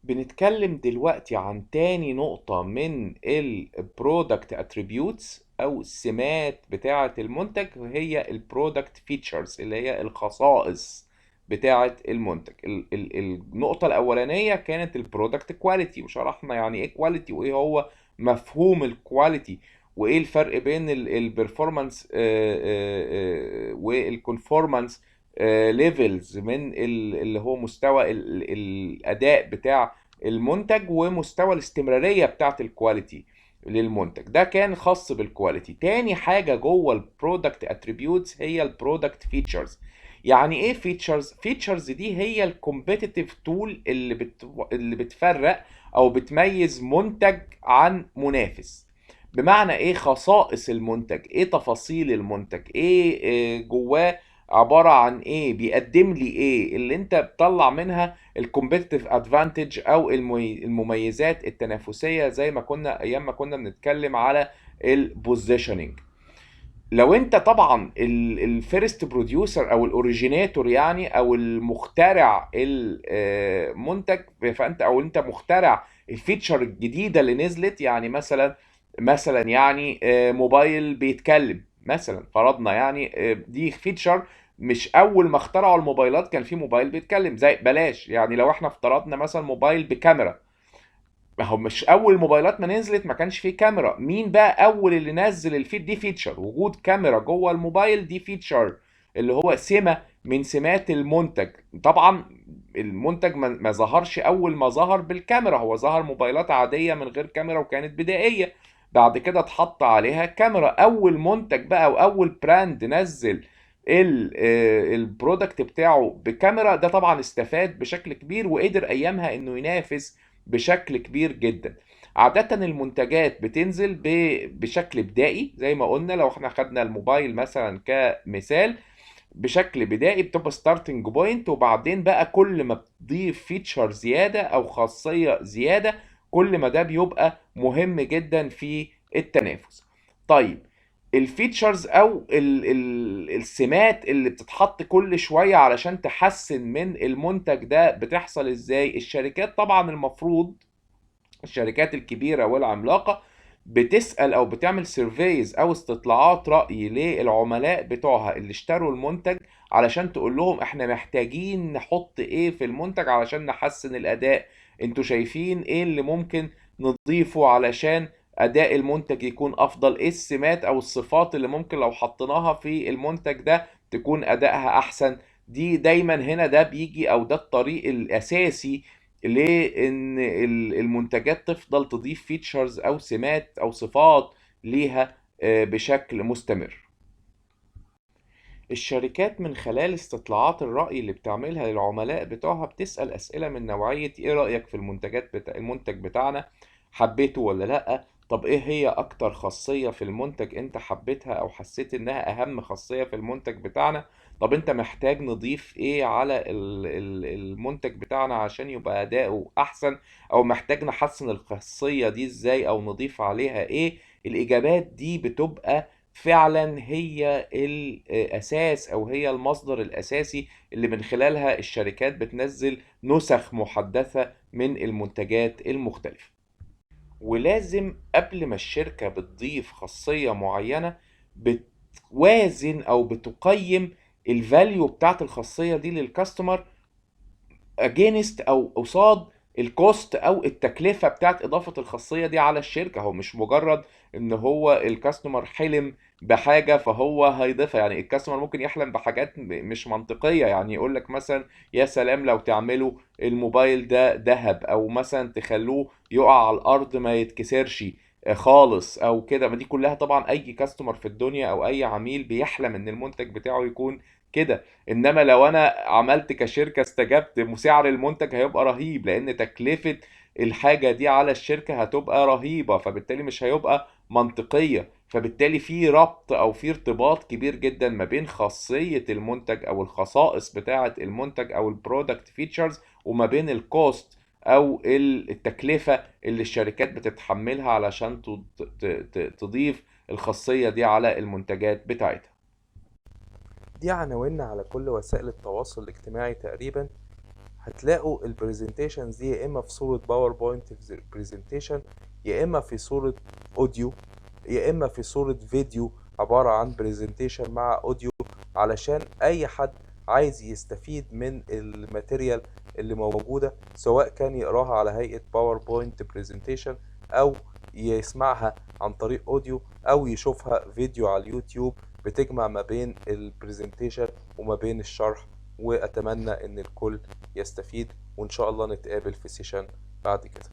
بنتكلم دلوقتي عن تاني نقطة من ال Product Attributes أو السمات بتاعة المنتج، وهي ال Product Features اللي هي الخصائص بتاعة المنتج. النقطة الأولانية كانت ال Product Quality، وشرحنا يعني إيه Quality وإيه هو مفهوم ال Quality، وإيه الفرق بين ال Performance وال Conformance ليفلز من اللي هو مستوى الاداء بتاع المنتج، ومستوى الاستمراريه بتاعه الكواليتي للمنتج. ده كان خاص بالكواليتي. تاني حاجه جوه البرودكت اتريبيوتس هي البرودكت فيتشرز. يعني ايه فيتشرز؟ فيتشرز دي هي الكومبيتيتيف تول اللي بتفرق او بتميز منتج عن منافس. بمعنى ايه خصائص المنتج، ايه تفاصيل المنتج، ايه جواه، عبارة عن ايه، بيقدم لي ايه، اللي انت بتطلع منها الكومبيتيتيف ادفانتج او المميزات التنافسية، زي ما كنا ايام ما كنا بنتكلم على البوزيشننج. لو انت طبعا الفيرست بروديوسر او الاوريجينيتور يعني، او المخترع المنتج، فانت او انت مخترع الفيتشر الجديده اللي نزلت. يعني مثلا يعني موبايل بيتكلم مثلا، فرضنا يعني دي فيتشر. مش اول ما اخترعوا الموبايلات كان في موبايل بيتكلم، زي بلاش يعني لو احنا افترضنا مثلا موبايل بكاميرا، ما هو مش اول موبايلات ما نزلت ما كانش فيه كاميرا. مين بقى اول اللي نزل الفيت؟ دي فيتشر، وجود كاميرا جوه الموبايل دي فيتشر، اللي هو سمة من سمات المنتج. طبعا المنتج ما ظهرش اول ما ظهر بالكاميرا، هو ظهر موبايلات عادية من غير كاميرا وكانت بدائية، بعد كده اتحط عليها كاميرا. اول منتج بقى واول براند نزل البرودكت بتاعه بكاميرا، ده طبعا استفاد بشكل كبير وقدر ايامها انه ينافس بشكل كبير جدا. عادة المنتجات بتنزل بشكل بدائي، زي ما قلنا لو احنا خدنا الموبايل مثلا كمثال، بشكل بدائي بتبقى ستارتنج بوينت، وبعدين بقى كل ما بتضيف فيتشر زيادة او خاصية زيادة، كل ما ده بيبقى مهم جدا في التنافس. طيب، الفيتشرز او السمات اللي بتتحط كل شوية علشان تحسن من المنتج ده بتحصل ازاي؟ الشركات طبعا المفروض، الشركات الكبيرة والعملاقة، بتسأل أو بتعمل سيرفيز أو استطلاعات رأي للعملاء بتوعها اللي اشتروا المنتج، علشان تقول لهم احنا محتاجين نحط ايه في المنتج علشان نحسن الأداء. انتوا شايفين ايه اللي ممكن نضيفه علشان أداء المنتج يكون أفضل؟ ايه السمات أو الصفات اللي ممكن لو حطيناها في المنتج ده تكون أدائها أحسن؟ دي دايما هنا ده بيجي، أو ده الطريق الأساسي ليه ان المنتجات تفضل تضيف فيتشرز او سمات او صفات ليها بشكل مستمر. الشركات من خلال استطلاعات الرأي اللي بتعملها للعملاء بتوعها بتسأل أسئلة من نوعية ايه رأيك في المنتج بتاعنا؟ حبيته ولا لأ؟ طب ايه هي اكتر خاصية في المنتج انت حبيتها او حسيت انها اهم خاصية في المنتج بتاعنا؟ طب انت محتاج نضيف ايه على المنتج بتاعنا عشان يبقى اداؤه احسن؟ او محتاج نحسن الخاصية دي ازاي او نضيف عليها ايه؟ الاجابات دي بتبقى فعلا هي الاساس او هي المصدر الاساسي اللي من خلالها الشركات بتنزل نسخ محدثة من المنتجات المختلفة. ولازم قبل ما الشركة بتضيف خاصية معينة بتوازن او بتقيم الفاليو بتاعت الخاصية دي للكاستمر اجينست او قصاد الكوست او التكلفه بتاعت اضافه الخاصيه دي على الشركه. هو مش مجرد ان هو الكاستمر حلم بحاجه فهو هيضيفها. يعني الكاستمر ممكن يحلم بحاجات مش منطقيه، يعني يقول لك مثلا يا سلام لو تعملوا الموبايل ده ذهب، او مثلا تخلوه يقع على الارض ما يتكسرش خالص او كده. ما دي كلها طبعا اي كاستمر في الدنيا او اي عميل بيحلم ان المنتج بتاعه يكون كده. انما لو انا عملت كشركة استجبت مسعر المنتج هيبقى رهيب، لان تكلفة الحاجة دي على الشركة هتبقى رهيبة، فبالتالي مش هيبقى منطقية. فبالتالي في ربط او في ارتباط كبير جدا ما بين خاصية المنتج او الخصائص بتاعة المنتج او البرودكت فيتشرز، وما بين الكوست او التكلفة اللي الشركات بتتحملها علشان تضيف الخاصية دي على المنتجات بتاعتها. دي عناوين على كل وسائل التواصل الاجتماعي تقريبا. هتلاقوا البرزنتيشنز دي يا اما في صورة باوربوينت برزنتيشن، يا اما في صورة اوديو، يا اما في صورة فيديو عبارة عن برزنتيشن مع اوديو، علشان اي حد عايز يستفيد من الماتيريال اللي موجودة، سواء كان يقراها على هيئة باوربوينت برزنتيشن او يسمعها عن طريق اوديو او يشوفها فيديو على اليوتيوب بتجمع ما بين البرزنتيشن وما بين الشرح. واتمنى ان الكل يستفيد، وان شاء الله نتقابل في سيشن بعد كده.